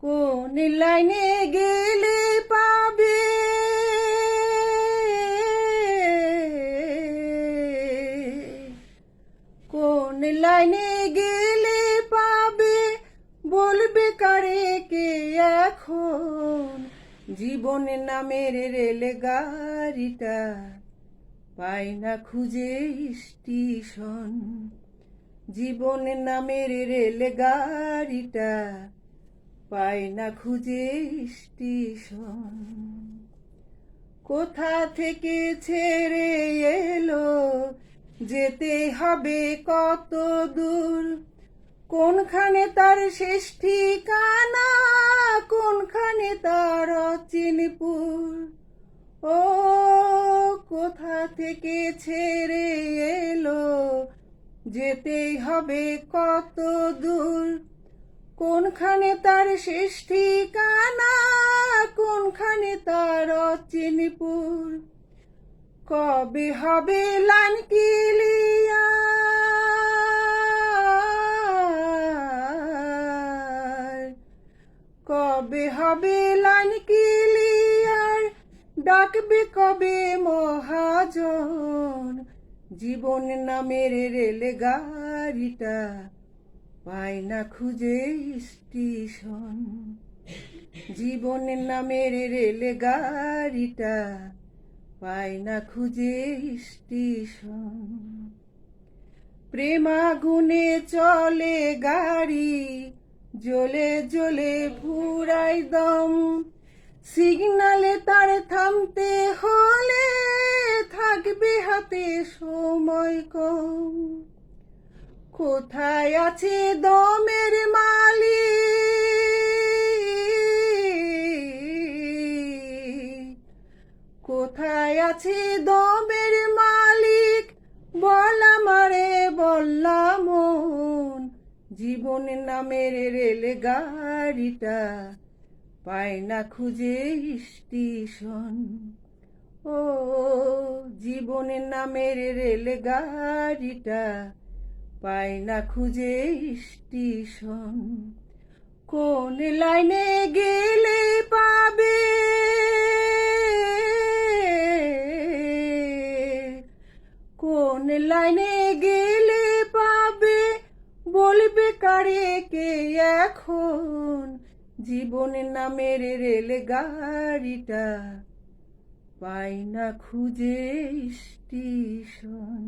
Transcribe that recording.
কোন লাইনে গেলে পাবে কোন লাইনে গেলে পাবে বলবে কারে কে এখন জীবন নামের রেলগাড়িটা পাই না খুঁজে স্টেশন জীবন নামের রেলগাড়িটা পাই না খুঁজে স্টেশন কোথা থেকে ছেড়ে এলো যেতে হবে কত দূর কোনখানে তার শেষ ঠিকানা কোনখানে তার অচিনপুর ও কোথা থেকে ছেড়ে এলো যেতেই হবে কত দূর কোনখানে তার শেষ ঠিকানা কোনখানে তার অচিনপুর কবে হবে লাইন ক্লিয়ার কবে হবে লাইন ক্লিয়ার ডাকবে কবে মহাজন জীবন নামের রেলগাড়িটা পাই না খুঁজে স্টেশন জীবন নামের রেলগাড়িটা পাই না খুঁজে স্টেশন প্রেমাগুনে চলে গাড়ি জ্বলে জ্বলে ফুরাই দম সিগনালে তার থামতে হলে থাকবে হাতে সময় কম কোথায় আছে দমের মালিক কোথায় আছে দমের মালিক বল আমারে বললাম মন জীবন নামের রেলগাড়িটা পাই না খুঁজে স্টেশন ও জীবন নামের রেলগাড়িটা পাই না খুঁজে স্টেশন কোন লাইনে গেলে পাবে কোন লাইনে গেলে পাবে বলবে কারে কে এখন জীবন নামের রেলগাড়িটা পাই না খুঁজে স্টেশন